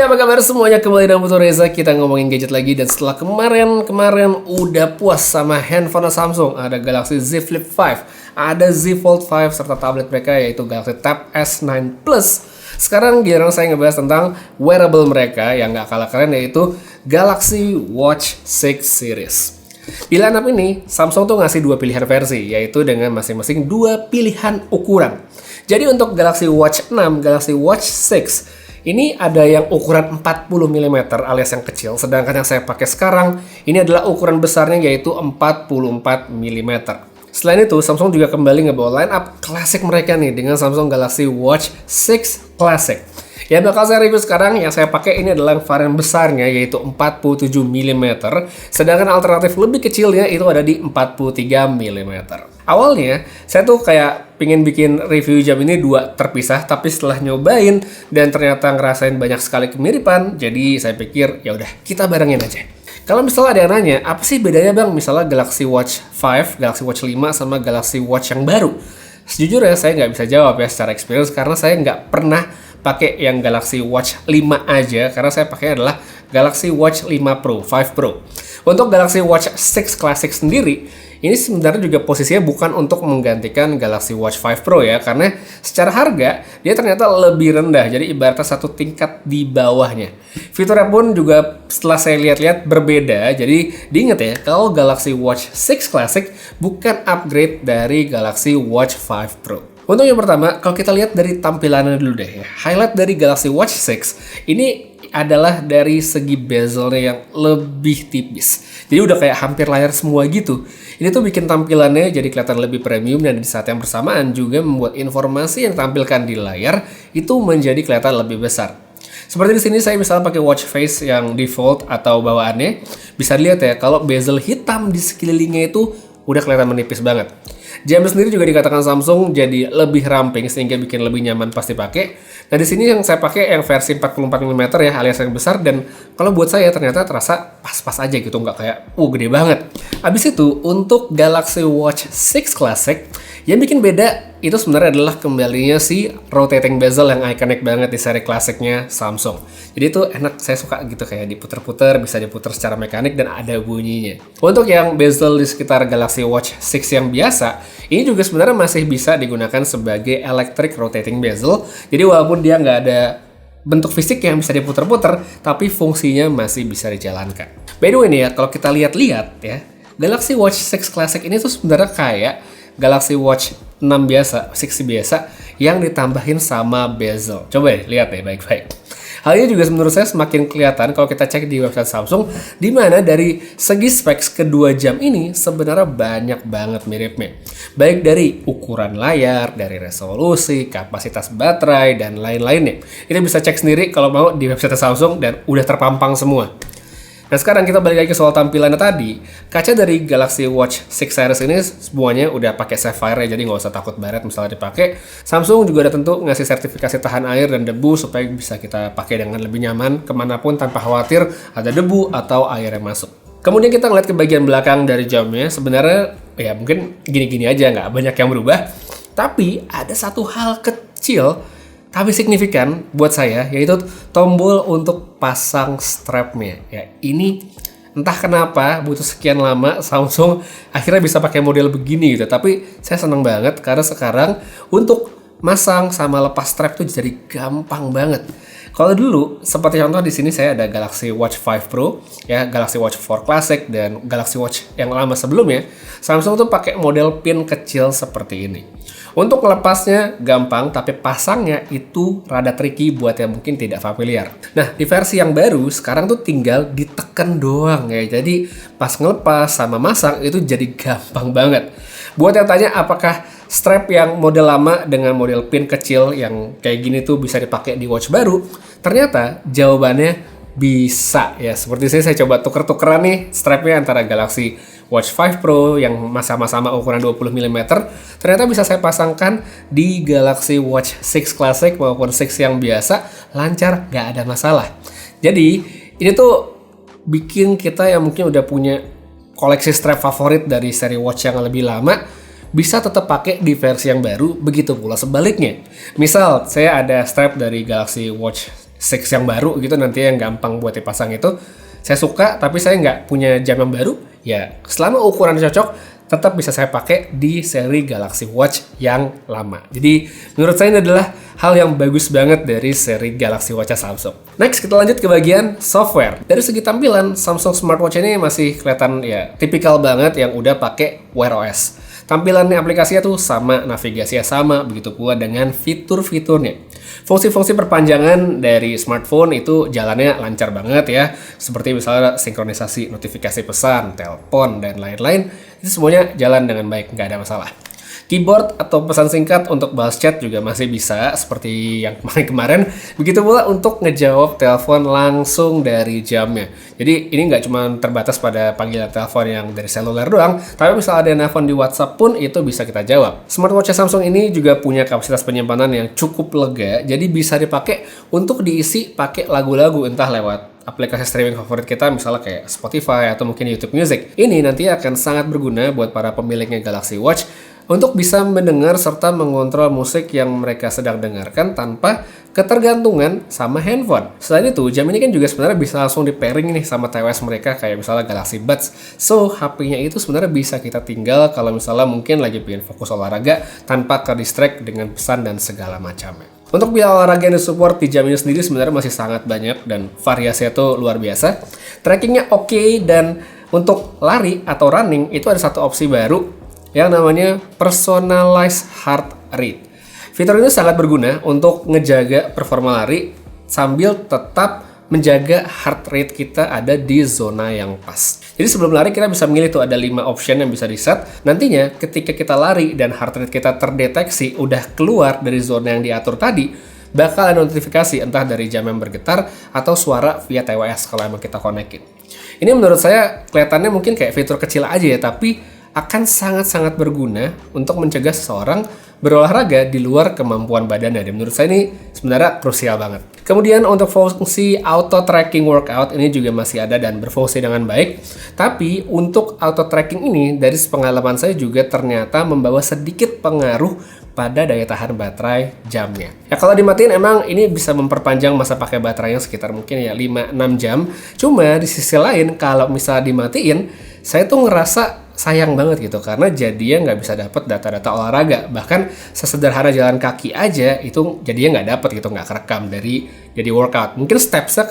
Hai, apa kabar semuanya? Kembali dengan Putu Reza. Kita ngomongin gadget lagi. Dan setelah kemarin udah puas sama handphone Samsung, ada Galaxy Z Flip 5, ada Z Fold 5, serta tablet mereka yaitu Galaxy Tab S9 Plus. Sekarang giliran saya ngebahas tentang wearable mereka yang gak kalah keren, yaitu Galaxy Watch 6 Series. Di lineup ini, Samsung tuh ngasih dua pilihan versi, yaitu dengan masing-masing dua pilihan ukuran. Jadi untuk Galaxy Watch 6, Galaxy Watch 6, ini ada yang ukuran 40 mm alias yang kecil, sedangkan yang saya pakai sekarang ini adalah ukuran besarnya yaitu 44 mm. Selain itu, Samsung juga kembali ngebawa line up klasik mereka nih dengan Samsung Galaxy Watch 6 Classic. Yang bakal saya review sekarang, yang saya pakai ini adalah varian besarnya yaitu 47 mm, sedangkan alternatif lebih kecilnya itu ada di 43 mm. Awalnya, saya tuh kayak pingin bikin review jam ini dua terpisah, tapi setelah nyobain dan ternyata ngerasain banyak sekali kemiripan, jadi saya pikir ya udah kita barengin aja. Kalau misalnya ada yang nanya, apa sih bedanya bang misalnya Galaxy Watch 5, Galaxy Watch 5 sama Galaxy Watch yang baru? Sejujurnya saya nggak bisa jawab ya secara experience karena saya nggak pernah pakai yang Galaxy Watch 5 aja, karena saya pakai adalah Galaxy Watch 5 Pro, 5 Pro. Untuk Galaxy Watch 6 Classic sendiri, ini sebenarnya juga posisinya bukan untuk menggantikan Galaxy Watch 5 Pro ya, karena secara harga dia ternyata lebih rendah, jadi ibaratnya satu tingkat di bawahnya. Fiturnya pun juga setelah saya lihat-lihat berbeda, jadi diingat ya, kalau Galaxy Watch 6 Classic bukan upgrade dari Galaxy Watch 5 Pro. Untuk yang pertama, kalau kita lihat dari tampilannya dulu deh ya. Highlight dari Galaxy Watch 6 ini adalah dari segi bezelnya yang lebih tipis. Jadi udah kayak hampir layar semua gitu. Ini tuh bikin tampilannya jadi kelihatan lebih premium dan di saat yang bersamaan juga membuat informasi yang ditampilkan di layar itu menjadi kelihatan lebih besar. Seperti di sini saya misalnya pakai watch face yang default atau bawaannya, bisa dilihat ya kalau bezel hitam di sekelilingnya itu udah kelihatan menipis banget. Jam sendiri juga dikatakan Samsung jadi lebih ramping sehingga bikin lebih nyaman pas dipakai. Nah di sini yang saya pakai yang versi 44 mm ya alias yang besar, dan kalau buat saya ternyata terasa pas-pas aja gitu, nggak kayak gede banget. Abis itu untuk Galaxy Watch 6 Classic yang bikin beda itu sebenarnya adalah kembalinya si rotating bezel yang iconic banget di seri klasiknya Samsung. Jadi itu enak, saya suka gitu kayak diputer-puter, bisa diputer secara mekanik dan ada bunyinya. Untuk yang bezel di sekitar Galaxy Watch 6 yang biasa, ini juga sebenarnya masih bisa digunakan sebagai electric rotating bezel. Jadi walaupun dia nggak ada bentuk fisik yang bisa diputer-puter, tapi fungsinya masih bisa dijalankan. By the way nih ya, kalau kita lihat-lihat ya, Galaxy Watch 6 Classic ini tuh sebenarnya kayak Galaxy Watch 6 biasa, 6 biasa, yang ditambahin sama bezel. Coba ya, lihat deh baik-baik. Hal ini juga menurut saya semakin kelihatan kalau kita cek di website Samsung, di mana dari segi specs kedua jam ini sebenarnya banyak banget miripnya. Baik dari ukuran layar, dari resolusi, kapasitas baterai, dan lain-lainnya. Ini bisa cek sendiri kalau mau di website Samsung dan udah terpampang semua. Nah sekarang kita balik lagi ke soal tampilannya tadi. Kaca dari Galaxy Watch 6 series ini semuanya udah pakai sapphire ya, jadi nggak usah takut baret misalnya dipakai. Samsung juga ada tentu ngasih sertifikasi tahan air dan debu supaya bisa kita pakai dengan lebih nyaman kemanapun tanpa khawatir ada debu atau air yang masuk. Kemudian kita ngeliat ke bagian belakang dari jamnya, sebenarnya ya mungkin gini-gini aja, nggak banyak yang berubah. Tapi ada satu hal kecil tapi signifikan buat saya, yaitu tombol untuk pasang strapnya. Ya, ini entah kenapa butuh sekian lama Samsung akhirnya bisa pakai model begini gitu. Tapi saya seneng banget karena sekarang untuk masang sama lepas strap tuh jadi gampang banget. Kalau dulu, seperti contoh di sini saya ada Galaxy Watch 5 Pro, ya Galaxy Watch 4 Classic dan Galaxy Watch yang lama sebelumnya, Samsung tuh pakai model pin kecil seperti ini. Untuk melepasnya gampang, tapi pasangnya itu rada tricky buat yang mungkin tidak familiar. Nah, di versi yang baru sekarang tuh tinggal ditekan doang ya. Jadi pas ngelepas sama masang itu jadi gampang banget. Buat yang tanya apakah strap yang model lama dengan model pin kecil yang kayak gini tuh bisa dipakai di watch baru, ternyata jawabannya bisa ya. Seperti saya coba tuker-tukeran nih strapnya antara Galaxy Watch 5 Pro yang sama-sama ukuran 20 mm, ternyata bisa saya pasangkan di Galaxy Watch 6 Classic maupun 6 yang biasa, lancar, gak ada masalah. Jadi ini tuh bikin kita yang mungkin udah punya koleksi strap favorit dari seri watch yang lebih lama bisa tetap pakai di versi yang baru, begitu pula sebaliknya. Misal saya ada strap dari Galaxy Watch 6 yang baru gitu nanti yang gampang buat dipasang itu. Saya suka, tapi saya nggak punya jam yang baru. Ya, selama ukuran cocok, tetap bisa saya pakai di seri Galaxy Watch yang lama. Jadi, menurut saya ini adalah hal yang bagus banget dari seri Galaxy Watch Samsung. Next, kita lanjut ke bagian software. Dari segi tampilan, Samsung Smartwatch ini masih kelihatan ya tipikal banget yang udah pakai Wear OS. Tampilannya aplikasinya tuh sama, navigasinya sama, begitu pula dengan fitur-fiturnya. Fungsi-fungsi perpanjangan dari smartphone itu jalannya lancar banget ya. Seperti misalnya sinkronisasi notifikasi pesan, telepon, dan lain-lain. Itu semuanya jalan dengan baik, nggak ada masalah. Keyboard atau pesan singkat untuk balas chat juga masih bisa seperti yang kemarin-kemarin. Begitu pula untuk ngejawab telepon langsung dari jamnya. Jadi ini nggak cuma terbatas pada panggilan telepon yang dari seluler doang, tapi misal ada nelfon di WhatsApp pun itu bisa kita jawab. Smartwatch Samsung ini juga punya kapasitas penyimpanan yang cukup lega, jadi bisa dipakai untuk diisi pakai lagu-lagu entah lewat aplikasi streaming favorit kita misalnya kayak Spotify atau mungkin YouTube Music. Ini nanti akan sangat berguna buat para pemiliknya Galaxy Watch untuk bisa mendengar serta mengontrol musik yang mereka sedang dengarkan tanpa ketergantungan sama handphone. Selain itu, jam ini kan juga sebenarnya bisa langsung di-pairing nih sama TWS mereka kayak misalnya Galaxy Buds. So, HP-nya itu sebenarnya bisa kita tinggal kalau misalnya mungkin lagi pengen fokus olahraga tanpa ke-distract dengan pesan dan segala macamnya. Untuk biaya olahraga yang disupport di jam ini sendiri sebenarnya masih sangat banyak dan variasinya tuh luar biasa. Trackingnya oke, dan untuk lari atau running itu ada satu opsi baru yang namanya Personalized Heart Rate. Fitur ini sangat berguna untuk ngejaga performa lari sambil tetap menjaga heart rate kita ada di zona yang pas. Jadi sebelum lari kita bisa milih tuh ada 5 option yang bisa di set. Nantinya ketika kita lari dan heart rate kita terdeteksi udah keluar dari zona yang diatur tadi, bakal ada notifikasi entah dari jam yang bergetar atau suara via TWS kalau emang kita konekin. Ini menurut saya kelihatannya mungkin kayak fitur kecil aja ya, tapi akan sangat-sangat berguna untuk mencegah seseorang berolahraga di luar kemampuan badannya. Dan menurut saya ini sebenarnya krusial banget. Kemudian untuk fungsi auto tracking workout ini juga masih ada dan berfungsi dengan baik. Tapi untuk auto tracking ini dari pengalaman saya juga ternyata membawa sedikit pengaruh pada daya tahan baterai jamnya. Ya kalau dimatiin emang ini bisa memperpanjang masa pakai baterainya sekitar mungkin ya 5-6 jam. Cuma di sisi lain kalau misalnya dimatiin, saya tuh ngerasa sayang banget gitu karena jadinya nggak bisa dapat data-data olahraga, bahkan sesederhana jalan kaki aja itu jadinya nggak dapat gitu, nggak kerekam dari jadi workout. Mungkin stepsnya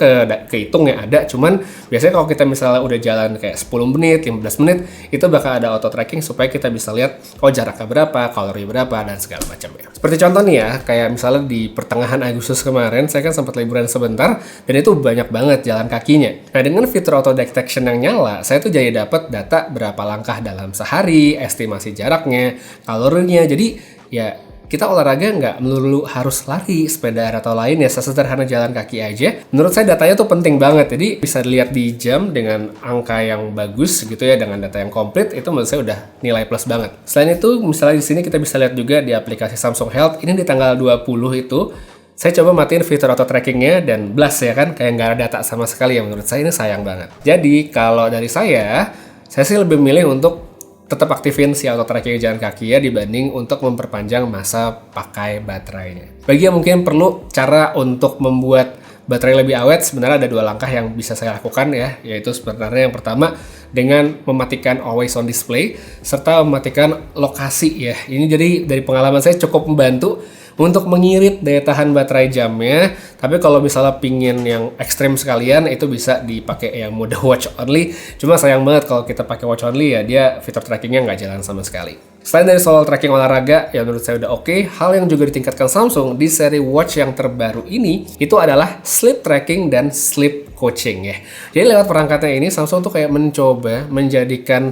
kehitung ya ada, cuman biasanya kalau kita misalnya udah jalan kayak 10 menit, 15 menit itu bakal ada auto tracking supaya kita bisa lihat jaraknya berapa, kalori berapa, dan segala macam ya. Seperti contoh nih ya, kayak misalnya di pertengahan Agustus kemarin saya kan sempat liburan sebentar dan itu banyak banget jalan kakinya. Nah dengan fitur auto detection yang nyala, saya tuh jadi dapat data berapa langkah dalam sehari, estimasi jaraknya, kalorinya. Jadi ya kita olahraga nggak melulu harus lari, sepeda atau lain ya, sesederhana jalan kaki aja. Menurut saya datanya tuh penting banget, jadi bisa dilihat di jam dengan angka yang bagus gitu ya, dengan data yang komplit, itu menurut saya udah nilai plus banget. Selain itu, misalnya di sini kita bisa lihat juga di aplikasi Samsung Health, ini di tanggal 20 itu, saya coba matiin fitur auto trackingnya dan blast ya kan, kayak nggak ada data sama sekali, yang menurut saya ini sayang banget. Jadi kalau dari saya sih lebih milih untuk tetap aktifin si auto tracking jalan kaki ya dibanding untuk memperpanjang masa pakai baterainya. Bagi yang mungkin perlu cara untuk membuat baterai lebih awet, sebenarnya ada 2 langkah yang bisa saya lakukan ya, yaitu sebenarnya yang pertama dengan mematikan always on display serta mematikan lokasi ya. Ini jadi dari pengalaman saya cukup membantu untuk mengirit daya tahan baterai jamnya. Tapi kalau misalnya pingin yang ekstrim sekalian, itu bisa dipakai yang mode watch only. Cuma sayang banget kalau kita pakai watch only ya, dia fitur trackingnya nggak jalan sama sekali. Selain dari soal tracking olahraga, yang menurut saya udah oke, hal yang juga ditingkatkan Samsung di seri watch yang terbaru ini, itu adalah sleep tracking dan sleep coaching ya. Jadi lewat perangkatnya ini, Samsung tuh kayak mencoba menjadikan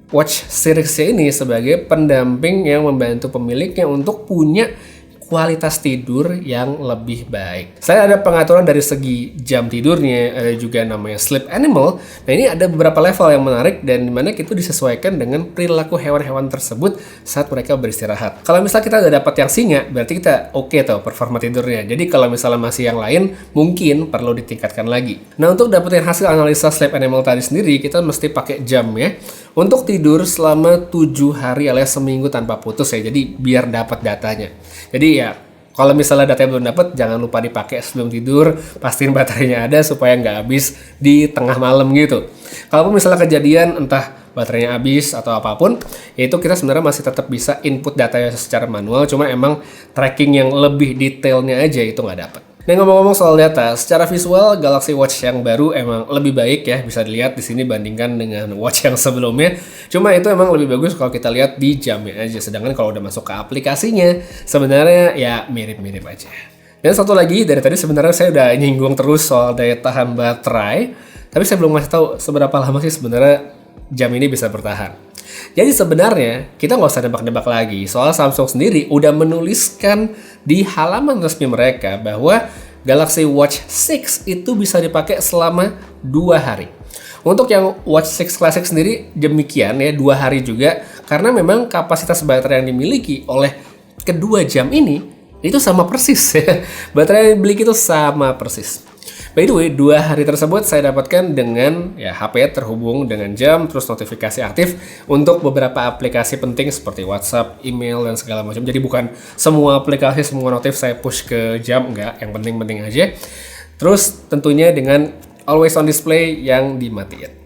watch series ini sebagai pendamping yang membantu pemiliknya untuk punya kualitas tidur yang lebih baik. Selain ada pengaturan dari segi jam tidurnya, ada juga namanya Sleep Animal. Nah ini ada beberapa level yang menarik dan dimana itu disesuaikan dengan perilaku hewan-hewan tersebut saat mereka beristirahat. Kalau misalnya kita udah dapat yang singa, berarti kita oke tuh performa tidurnya. Jadi kalau misalnya masih yang lain, mungkin perlu ditingkatkan lagi. Nah untuk dapetin hasil analisa Sleep Animal tadi sendiri, kita mesti pakai jam ya. Untuk tidur selama 7 hari alias seminggu tanpa putus ya. Jadi biar dapat datanya. Jadi ya Kalau misalnya datanya belum dapat, jangan lupa dipakai sebelum tidur, pastiin baterainya ada supaya nggak habis di tengah malam gitu. Kalaupun misalnya kejadian entah baterainya habis atau apapun, itu kita sebenarnya masih tetap bisa input datanya secara manual, cuma emang tracking yang lebih detailnya aja itu nggak dapat. Dan ngomong-ngomong soal data, secara visual Galaxy Watch yang baru emang lebih baik ya, bisa dilihat di sini bandingkan dengan watch yang sebelumnya. Cuma itu emang lebih bagus kalau kita lihat di jamnya aja, sedangkan kalau udah masuk ke aplikasinya sebenarnya ya mirip-mirip aja. Dan satu lagi, dari tadi sebenarnya saya udah nyinggung terus soal daya tahan baterai, tapi saya belum ngasih tahu seberapa lama sih sebenarnya jam ini bisa bertahan. Jadi sebenarnya kita nggak usah nebak-nebak lagi, soal Samsung sendiri udah menuliskan di halaman resmi mereka bahwa Galaxy Watch 6 itu bisa dipakai selama 2 hari. Untuk yang Watch 6 Classic sendiri demikian ya, 2 hari juga, karena memang kapasitas baterai yang dimiliki oleh kedua jam ini itu sama persis ya. Baterai yang dimiliki itu sama persis. By the way, 2 hari tersebut saya dapatkan dengan ya HP terhubung dengan jam, terus notifikasi aktif untuk beberapa aplikasi penting seperti WhatsApp, email, dan segala macam. Jadi bukan semua aplikasi, semua notif saya push ke jam, enggak. Yang penting-penting aja. Terus tentunya dengan always on display yang dimatiin.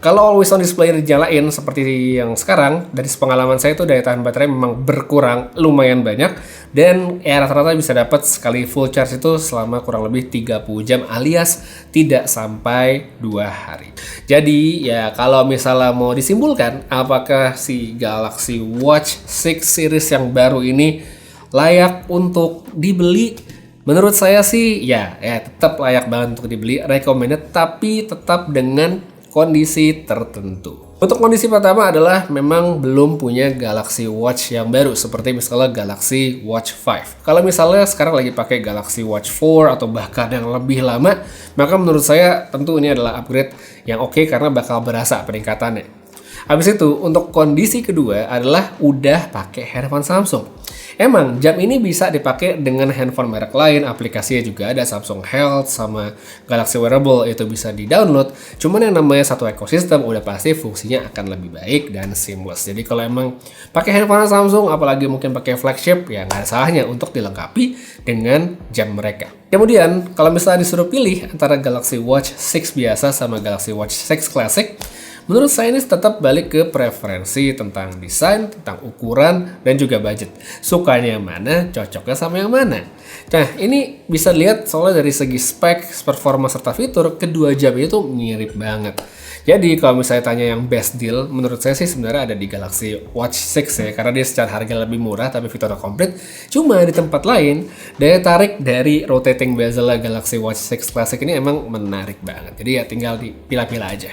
Kalau always on display dinyalain seperti yang sekarang, dari pengalaman saya itu daya tahan baterai memang berkurang lumayan banyak, dan ya rata-rata bisa dapat sekali full charge itu selama kurang lebih 30 jam alias tidak sampai 2 hari. Jadi ya kalau misalnya mau disimpulkan apakah si Galaxy Watch 6 series yang baru ini layak untuk dibeli, menurut saya sih ya tetap layak banget untuk dibeli, recommended, tapi tetap dengan kondisi tertentu. Untuk kondisi pertama adalah memang belum punya Galaxy Watch yang baru, seperti misalnya Galaxy Watch 5. Kalau misalnya sekarang lagi pakai Galaxy Watch 4 atau bahkan yang lebih lama, maka menurut saya tentu ini adalah upgrade yang oke karena bakal berasa peningkatannya. Habis itu, untuk kondisi kedua adalah udah pakai handphone Samsung. Emang jam ini bisa dipakai dengan handphone merek lain, aplikasinya juga ada Samsung Health sama Galaxy Wearable itu bisa di-download. Cuman yang namanya satu ekosistem udah pasti fungsinya akan lebih baik dan seamless. Jadi kalau emang pakai handphone Samsung, apalagi mungkin pakai flagship, ya nggak ada salahnya untuk dilengkapi dengan jam mereka. Kemudian kalau misalnya disuruh pilih antara Galaxy Watch 6 biasa sama Galaxy Watch 6 Classic, menurut saya ini tetap balik ke preferensi tentang desain, tentang ukuran, dan juga budget. Sukanya yang mana, cocoknya sama yang mana. Nah, ini bisa dilihat soalnya dari segi spek, performa, serta fitur, kedua jam itu mirip banget. Jadi kalau misalnya tanya yang best deal, menurut saya sih sebenarnya ada di Galaxy Watch 6 ya, karena dia secara harga lebih murah tapi fiturnya komplit. Cuma di tempat lain, daya tarik dari rotating bezel Galaxy Watch 6 Classic ini emang menarik banget. Jadi ya tinggal dipilah-pilah aja.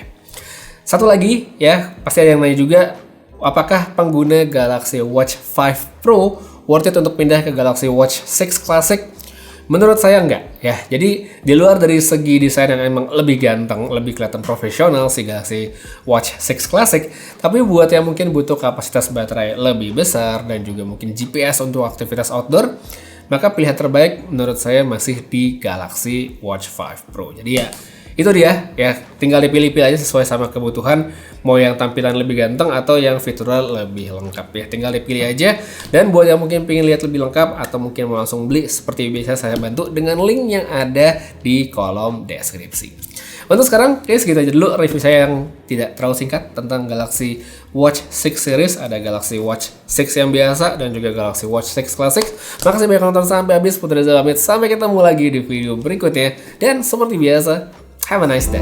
Satu lagi ya, pasti ada yang nanya juga, apakah pengguna Galaxy Watch 5 Pro worth it untuk pindah ke Galaxy Watch 6 Classic? Menurut saya enggak ya. Jadi di luar dari segi desain yang emang lebih ganteng, lebih kelihatan profesional si Galaxy Watch 6 Classic, tapi buat yang mungkin butuh kapasitas baterai lebih besar dan juga mungkin GPS untuk aktivitas outdoor, maka pilihan terbaik menurut saya masih di Galaxy Watch 5 Pro. Jadi ya itu dia ya, tinggal dipilih-pilih aja sesuai sama kebutuhan, mau yang tampilan lebih ganteng atau yang fiturnya lebih lengkap ya, tinggal dipilih aja. Dan buat yang mungkin pengen lihat lebih lengkap atau mungkin mau langsung beli, seperti biasa saya bantu dengan link yang ada di kolom deskripsi. Untuk sekarang, segitu aja dulu review saya yang tidak terlalu singkat tentang Galaxy Watch 6 series. Ada Galaxy Watch 6 yang biasa dan juga Galaxy Watch 6 Classic. Makasih banyak nonton sampai habis. Putra Reza pamit, sampai ketemu lagi di video berikutnya. Dan seperti biasa, have a nice day.